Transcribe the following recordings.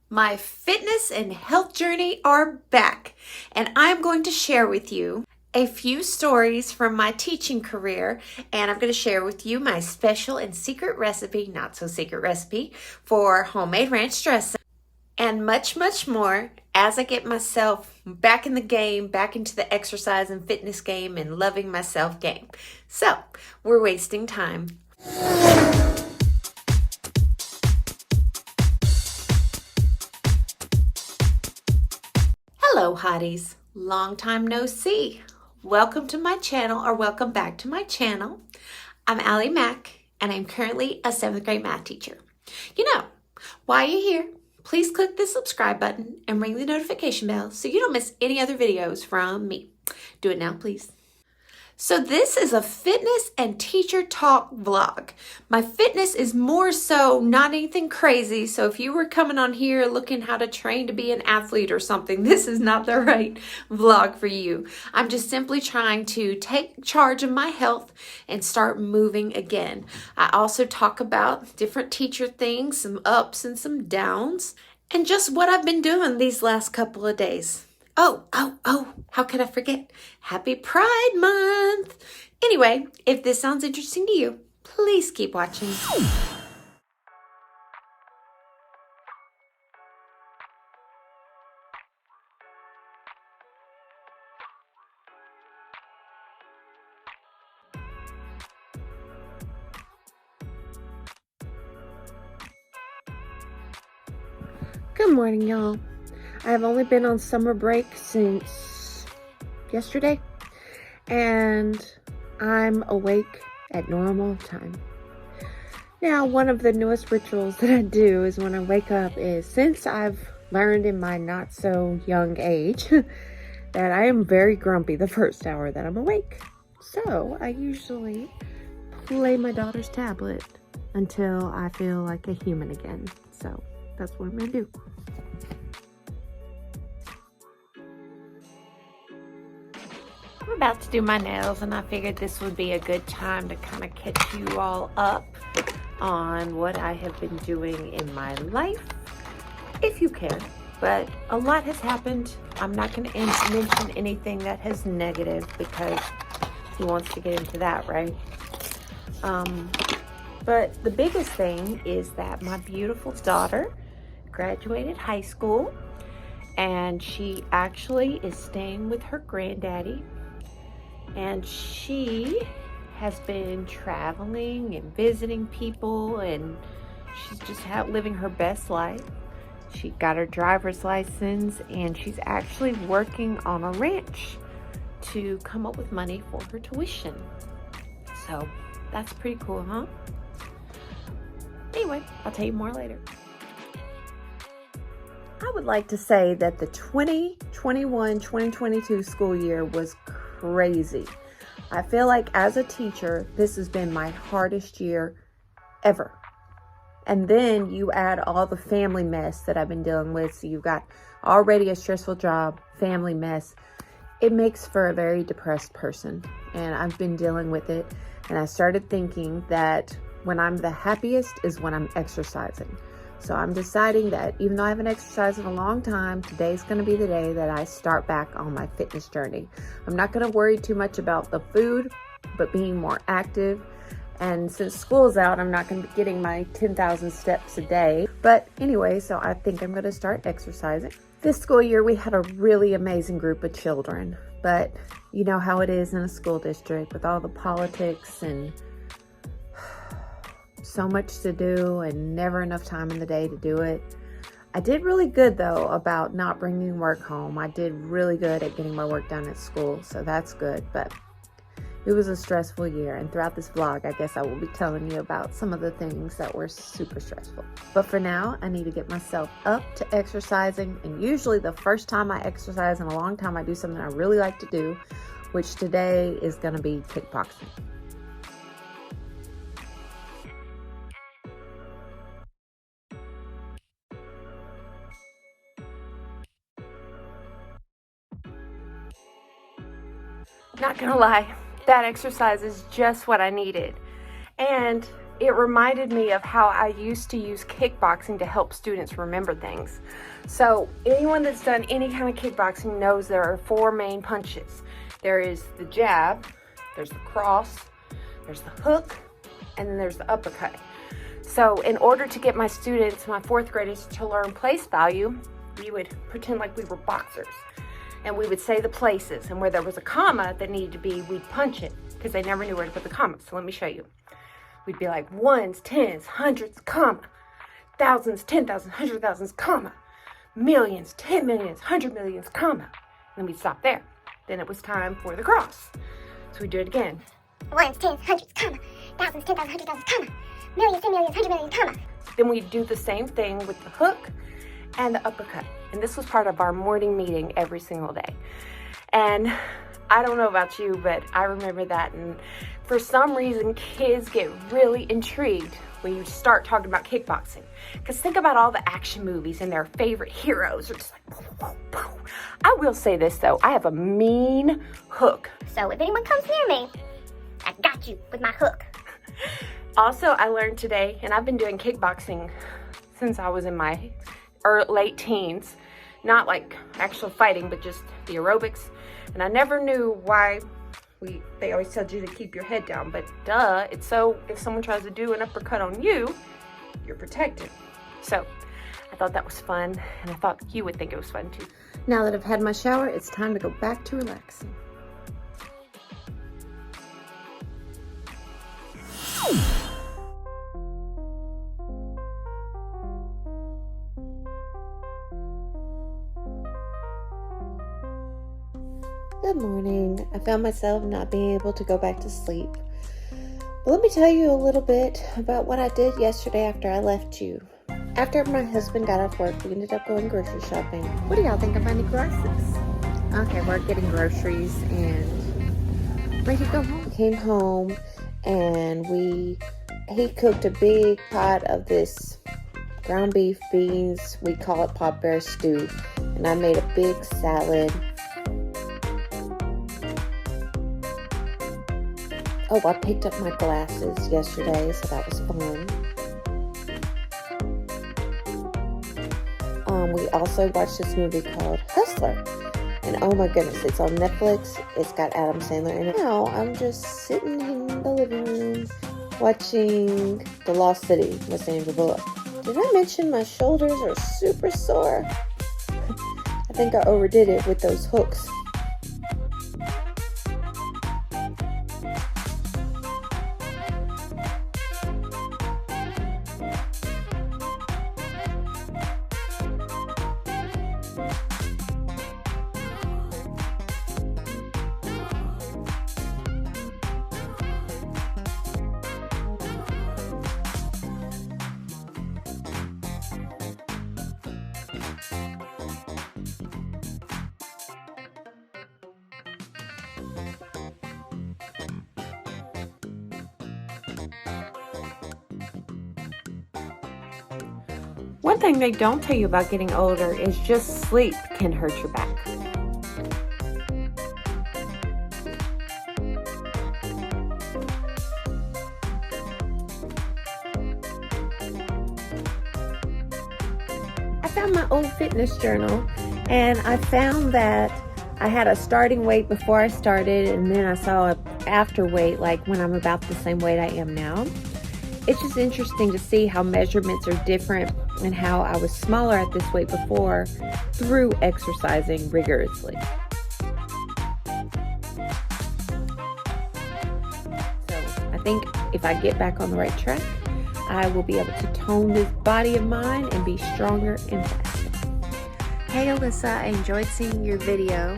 My fitness and health journey are back, and I'm going to share with you a few stories from my teaching career, and I'm going to share with you my special and secret recipe, not so secret recipe, for homemade ranch dressing, and much, much more as I get myself back in the game, back into the exercise and fitness game and loving myself game. So, we're wasting time. Hello, Hotties. Long time no see. Welcome to my channel, or welcome back to my channel. I'm Ali Mack, and I'm currently a 7th grade math teacher. While you're here, please click the subscribe button and ring the notification bell so you don't miss any other videos from me. Do it now, please. So this is a fitness and teacher talk vlog. My fitness is more so not anything crazy. So if you were coming on here looking how to train to be an athlete or something, this is not the right vlog for you. I'm just simply trying to take charge of my health and start moving again. I also talk about different teacher things, some ups and some downs, and just what I've been doing these last couple of days. Oh, how could I forget? Happy Pride Month! Anyway, if this sounds interesting to you, please keep watching. Good morning, y'all. I've only been on summer break since yesterday, and I'm awake at normal time. Now, one of the newest rituals that I do is when I wake up is, since I've learned in my not so young age that I am very grumpy the first hour that I'm awake. So I usually play my daughter's tablet until I feel like a human again. So that's what I'm gonna do. I'm about to do my nails, and I figured this would be a good time to kind of catch you all up on what I have been doing in my life, if you care. But a lot has happened. I'm not going to mention anything that has negative, because who wants to get into that, right? But the biggest thing is that my beautiful daughter graduated high school, and she actually is staying with her granddaddy. And she has been traveling and visiting people, and she's just living her best life. She got her driver's license, and she's actually working on a ranch to come up with money for her tuition. So that's pretty cool, huh? Anyway, I'll tell you more later. I would like to say that the 2021-2022 school year was crazy. I feel like as a teacher, this has been my hardest year ever. And then you add all the family mess that I've been dealing with. So you've got already a stressful job, family mess. It makes for a very depressed person. And I've been dealing with it. And I started thinking that when I'm the happiest is when I'm exercising. So I'm deciding that even though I haven't exercised in a long time, today's going to be the day that I start back on my fitness journey. I'm not going to worry too much about the food, but being more active. And since school's out, I'm not going to be getting my 10,000 steps a day. But anyway, so I think I'm going to start exercising. This school year, we had a really amazing group of children. But you know how it is in a school district with all the politics and so much to do and never enough time in the day to do it. I did really good though about not bringing work home. I did really good at getting my work done at school, so that's good. But it was a stressful year, and throughout this vlog, I guess I will be telling you about some of the things that were super stressful. But for now, I need to get myself up to exercising, and usually the first time I exercise in a long time, I do something I really like to do, which today is going to be kickboxing. Not gonna lie, that exercise is just what I needed. And it reminded me of how I used to use kickboxing to help students remember things. So anyone that's done any kind of kickboxing knows there are 4 main punches. There is the jab, there's the cross, there's the hook, and then there's the uppercut. So in order to get my students, my 4th graders, to learn place value, we would pretend like we were boxers. And we would say the places, and where there was a comma that needed to be, we'd punch it, because they never knew where to put the comma. So let me show you. We'd be like ones, tens, hundreds, comma, thousands, 10,000, 100,000s, comma, millions, 10 millions, 100 millions, comma. Then we'd stop there. Then it was time for the cross. So we do it again. Ones, tens, hundreds, comma, thousands, 10,000, 100,000, comma, millions, 10 millions, 100 million, comma. Then we'd do the same thing with the hook and the uppercut. And this was part of our morning meeting every single day. And I don't know about you, but I remember that. And for some reason, kids get really intrigued when you start talking about kickboxing. Because think about all the action movies and their favorite heroes are just like, boom, boom, boom. I will say this though, I have a mean hook. So if anyone comes near me, I got you with my hook. Also, I learned today, and I've been doing kickboxing since I was in my late teens. Not like actual fighting, but just the aerobics. And I never knew why they always told you to keep your head down, but duh, it's so if someone tries to do an uppercut on you, you're protected. So I thought that was fun, and I thought you would think it was fun too. Now that I've had my shower, it's time to go back to relaxing. Good morning. I found myself not being able to go back to sleep. But let me tell you a little bit about what I did yesterday after I left you. After my husband got off work, we ended up going grocery shopping. What do y'all think of my new glasses? Okay, we're getting groceries and ready to go home. Came home and he cooked a big pot of this ground beef, beans. We call it pot bear stew. And I made a big salad. Oh, I picked up my glasses yesterday, so that was fun. We also watched this movie called Hustler. And oh my goodness, it's on Netflix. It's got Adam Sandler in it. Now, I'm just sitting in the living room watching The Lost City with Sandra Bullock. Did I mention my shoulders are super sore? I think I overdid it with those hooks. One thing they don't tell you about getting older is just sleep can hurt your back. I found my old fitness journal and I found that I had a starting weight before I started, and then I saw an after weight, like when I'm about the same weight I am now. It's just interesting to see how measurements are different and how I was smaller at this weight before through exercising rigorously. So I think if I get back on the right track, I will be able to tone this body of mine and be stronger and faster. Hey Alyssa, I enjoyed seeing your video.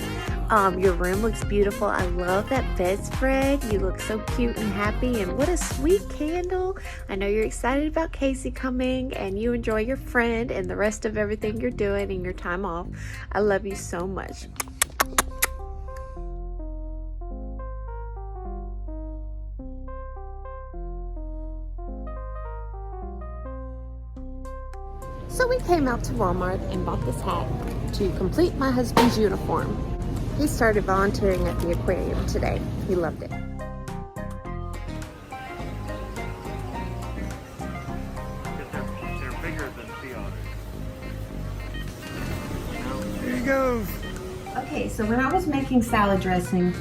Your room looks beautiful. I love that bedspread. You look so cute and happy, and what a sweet candle. I know you're excited about Casey coming, and you enjoy your friend and the rest of everything you're doing in your time off. I love you so much. So we came out to Walmart and bought this hat to complete my husband's uniform. He started volunteering at the aquarium today. He loved it. goes. Okay, so when I was making salad dressing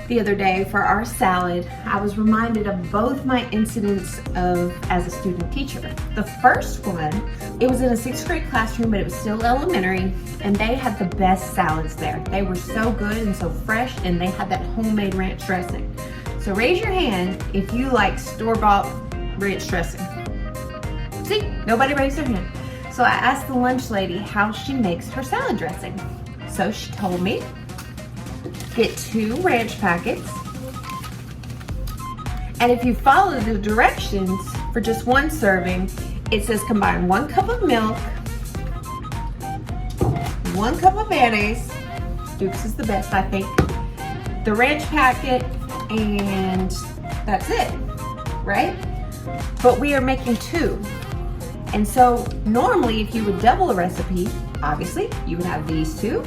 the other day for our salad, I was reminded of both my incidents of as a student teacher. The first one, it was in a 6th grade classroom, but it was still elementary, and they had the best salads there. They were so good and so fresh, and they had that homemade ranch dressing. So raise your hand if you like store-bought ranch dressing. See, nobody raised their hand. So I asked the lunch lady how she makes her salad dressing. So she told me, get 2 ranch packets, and if you follow the directions for just 1 serving, it says combine 1 cup of milk, 1 cup of mayonnaise, Duke's is the best I think, the ranch packet, and that's it, right? But we are making 2. And so normally if you would double a recipe, obviously you would have these 2.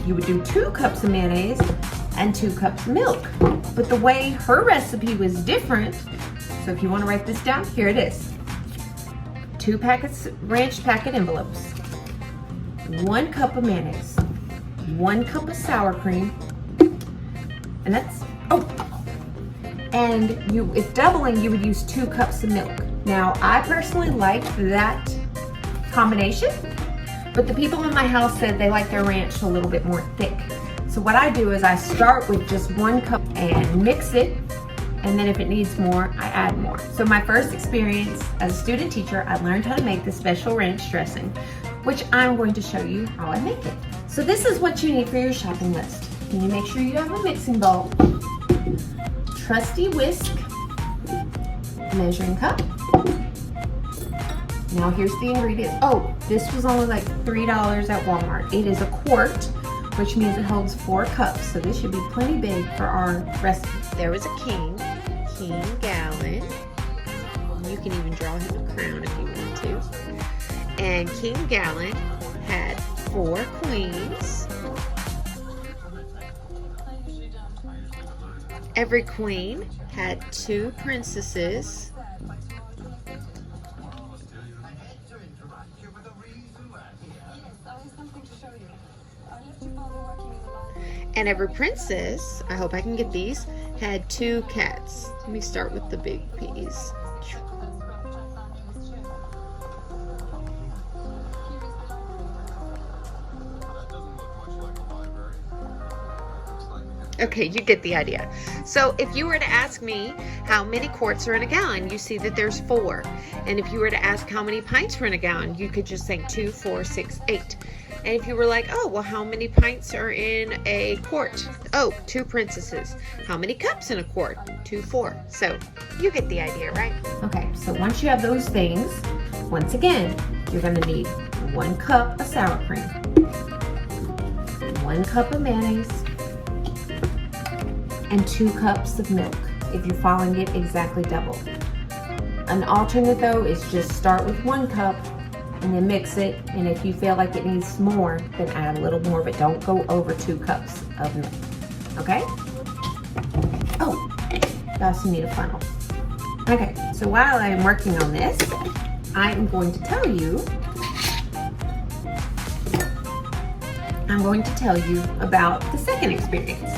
You would do 2 cups of mayonnaise and 2 cups of milk. But the way her recipe was different, so if you want to write this down, here it is. 2 packets, ranch packet envelopes, 1 cup of mayonnaise, 1 cup of sour cream, and that's, and if doubling, you would use 2 cups of milk. Now, I personally like that combination, but the people in my house said they like their ranch a little bit more thick. So what I do is I start with just 1 cup and mix it, and then if it needs more, I add more. So my first experience as a student teacher, I learned how to make the special ranch dressing, which I'm going to show you how I make it. So this is what you need for your shopping list. You need to make sure you have a mixing bowl, trusty whisk, measuring cup. Now here's the ingredients. Oh, this was only like $3 at Walmart. It is a quart, which means it holds 4 cups. So this should be plenty big for our recipe. There was a king gallon. You can even draw him a crown if you want to. And King Gallon had 4 queens. Every queen had 2 princesses. And every princess, I hope I can get these, had 2 cats. Let me start with the big piece. Okay, you get the idea. So if you were to ask me how many quarts are in a gallon, you see that there's 4. And if you were to ask how many pints are in a gallon, you could just think 2, 4, 6, 8. And if you were like, oh, well, how many pints are in a quart? Oh, 2 princesses. How many cups in a quart? 2, 4. So you get the idea, right? Okay, so once you have those things, once again, you're gonna need 1 cup of sour cream, 1 cup of mayonnaise, and 2 cups of milk if you're following it exactly double. An alternate though is just start with 1 cup and then mix it, and if you feel like it needs more, then add a little more, but don't go over 2 cups of milk, okay? Oh, you also need a funnel. Okay, so while I'm working on this, I am going to tell you about the second experience.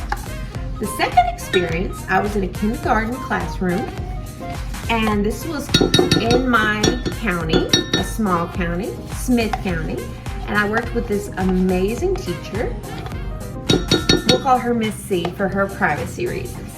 The second experience, I was in a kindergarten classroom, and this was in my county, a small county, Smith County, and I worked with this amazing teacher. We'll call her Miss C for her privacy reasons.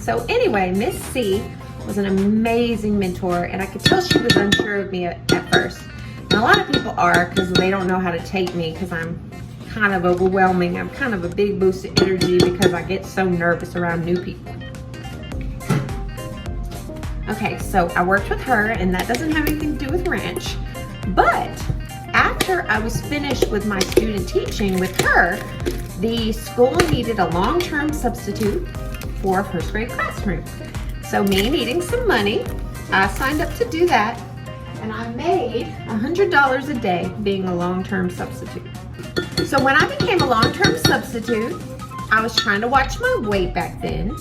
So anyway, Miss C was an amazing mentor, and I could tell she was unsure of me at first. And a lot of people are, because they don't know how to take me, because I'm kind of overwhelming. I'm kind of a big boost of energy because I get so nervous around new people. Okay, so I worked with her, and that doesn't have anything to do with ranch. But after I was finished with my student teaching with her, the school needed a long-term substitute for a first grade classroom. So me needing some money, I signed up to do that, and I made $100 a day being a long-term substitute. So when I became a long-term substitute, I was trying to watch my weight back then.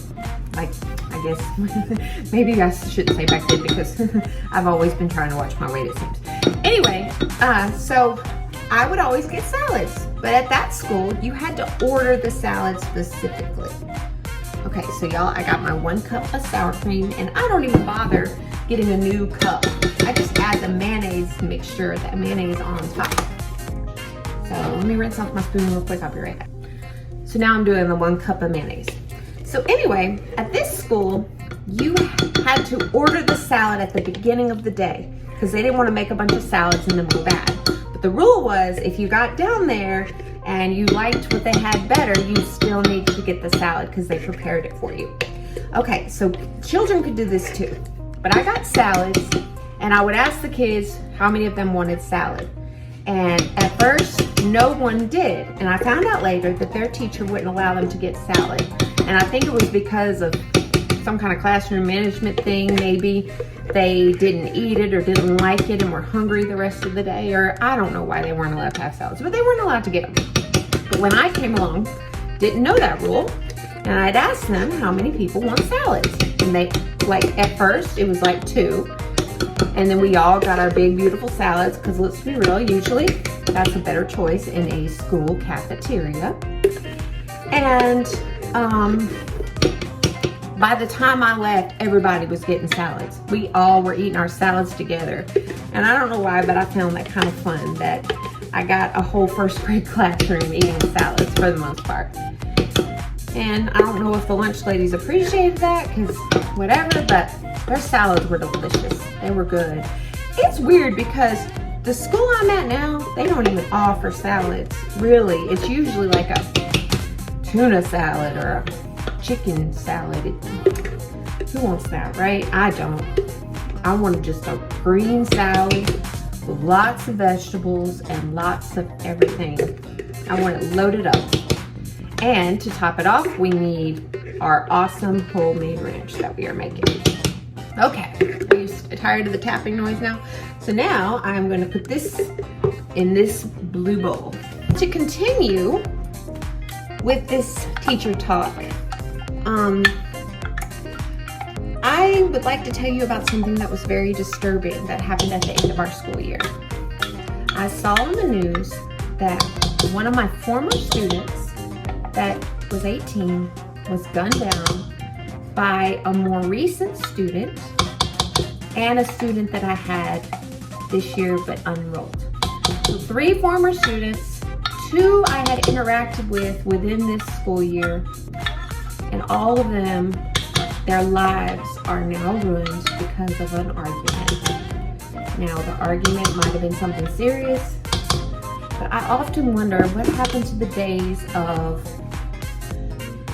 Like, I guess, maybe I shouldn't say back then because I've always been trying to watch my weight, it seems. Anyway, so I would always get salads, but at that school, you had to order the salad specifically. Okay, so y'all, I got my 1 cup of sour cream, and I don't even bother getting a new cup. I just add the mayonnaise mixture, that mayonnaise on top. So let me rinse off my spoon real quick, I'll be right back. So now I'm doing the 1 cup of mayonnaise. So anyway, at this school, you had to order the salad at the beginning of the day because they didn't want to make a bunch of salads and then go bad. But the rule was if you got down there and you liked what they had better, you still needed to get the salad because they prepared it for you. Okay, so children could do this too. But I got salads, and I would ask the kids how many of them wanted salad. And at first, no one did. And I found out later that their teacher wouldn't allow them to get salad. And I think it was because of some kind of classroom management thing. Maybe they didn't eat it or didn't like it and were hungry the rest of the day. Or I don't know why they weren't allowed to have salads, but they weren't allowed to get them. But when I came along, didn't know that rule. And I'd ask them how many people want salads. And they, like at first, it was like 2. And then we all got our big, beautiful salads, because let's be real, usually that's a better choice in a school cafeteria. And by the time I left, everybody was getting salads. We all were eating our salads together. And I don't know why, but I found that kind of fun that I got a whole first grade classroom eating salads for the most part. And I don't know if the lunch ladies appreciated that, because whatever, but their salads were delicious. They were good. It's weird because the school I'm at now, they don't even offer salads. Really, it's usually like a tuna salad or a chicken salad. Who wants that, right? I don't. I wanted just a green salad with lots of vegetables and lots of everything. I want it loaded up. And to top it off, we need our awesome homemade ranch that we are making. Okay, are you tired of the tapping noise now? So now I'm going to put this in this blue bowl. To continue with this teacher talk, I would like to tell you about something that was very disturbing that happened at the end of our school year. I saw on the news that one of my former students that was 18 was gunned down by a more recent student and a student that I had this year but unenrolled. So 3 former students, 2 I had interacted with within this school year, and all of them, their lives are now ruined because of an argument. Now the argument might have been something serious, but I often wonder what happened to the days of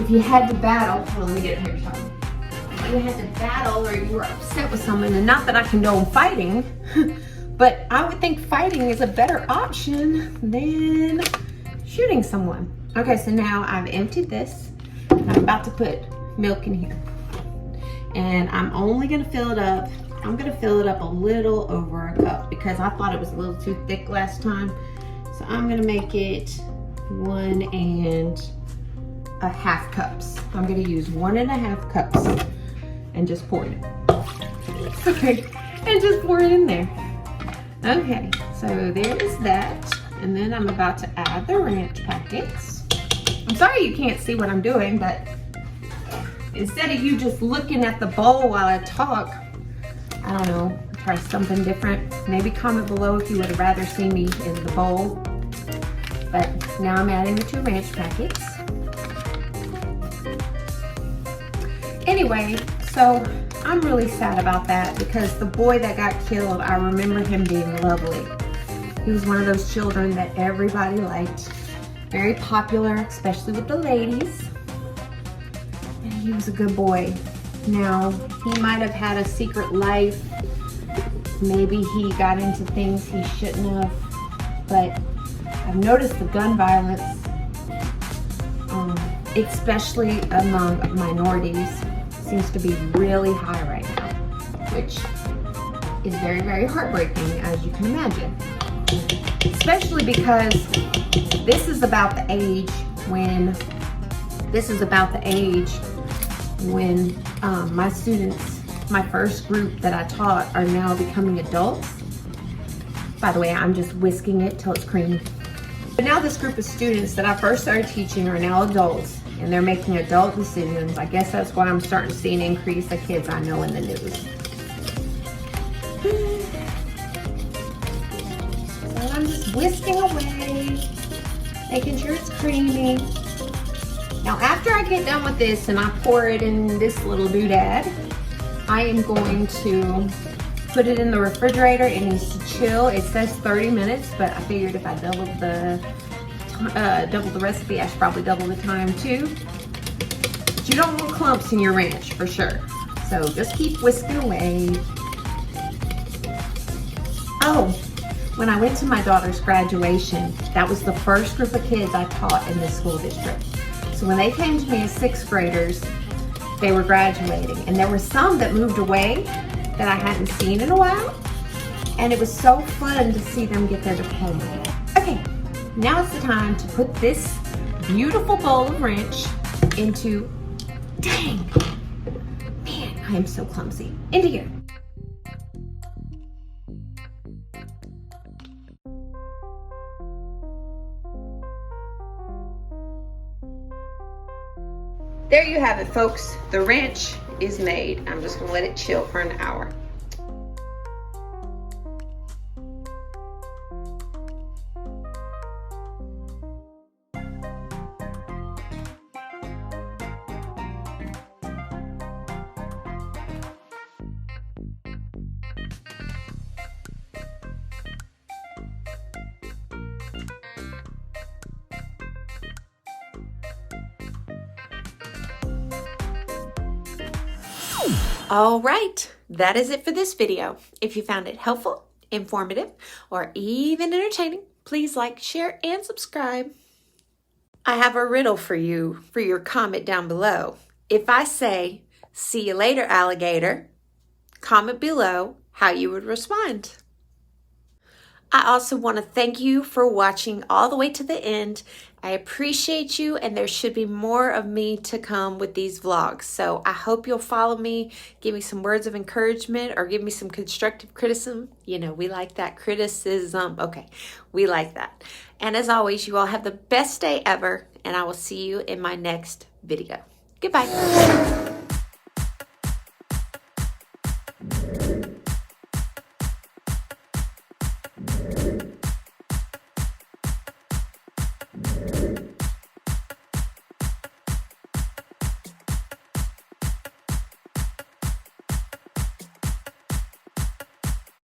if you had to battle, well, let me get it here, Tom. If you had to battle or you were upset with someone, and not that I condone fighting, but I would think fighting is a better option than shooting someone. Okay, so now I've emptied this, and I'm about to put milk in here. And I'm only gonna fill it up. I'm gonna fill it up a little over a cup because I thought it was a little too thick last time. So I'm gonna make it 1 1/2 cups. I'm gonna use 1 1/2 cups and just pour it in. Okay, and just pour it in there. Okay, so there is that. And then I'm about to add the ranch packets. I'm sorry you can't see what I'm doing, but instead of you just looking at the bowl while I talk, I don't know, try something different. Maybe comment below if you would rather see me in the bowl. But now I'm adding the 2 ranch packets. Anyway, so I'm really sad about that because the boy that got killed, I remember him being lovely. He was one of those children that everybody liked. Very popular, especially with the ladies. And he was a good boy. Now, he might have had a secret life. Maybe he got into things he shouldn't have. But I've noticed the gun violence, especially among minorities, seems to be really high right now, which is very, very heartbreaking, as you can imagine. Especially because this is about the age when my students, my first group that I taught, are now becoming adults. By the way, I'm just whisking it till it's creamy. But now this group of students that I first started teaching are now adults, and they're making adult decisions. I guess that's why I'm starting to see an increase of kids I know in the news. So I'm just whisking away, making sure it's creamy. Now after I get done with this and I pour it in this little doodad, I am going to put it in the refrigerator. It needs to chill. It says 30 minutes, but I figured if I doubled the recipe, I should probably double the time too. But you don't want clumps in your ranch for sure. So just keep whisking away. Oh, when I went to my daughter's graduation, that was the first group of kids I taught in this school district. So when they came to me as 6th graders, they were graduating, and there were some that moved away that I hadn't seen in a while, and it was so fun to see them get their diploma. Okay, now it's the time to put this beautiful bowl of ranch into, dang, man, I am so clumsy, into here. There you have it, folks. The ranch is made. I'm just gonna let it chill for an hour. All right, that is it for this video. If you found it helpful, informative, or even entertaining, please like, share, and subscribe. I have a riddle for you for your comment down below. If I say, "See you later, alligator," comment below how you would respond. I also want to thank you for watching all the way to the end. I appreciate you, and there should be more of me to come with these vlogs. So I hope you'll follow me, give me some words of encouragement, or give me some constructive criticism. You know, we like that criticism. Okay, we like that. And as always, you all have the best day ever, and I will see you in my next video. Goodbye.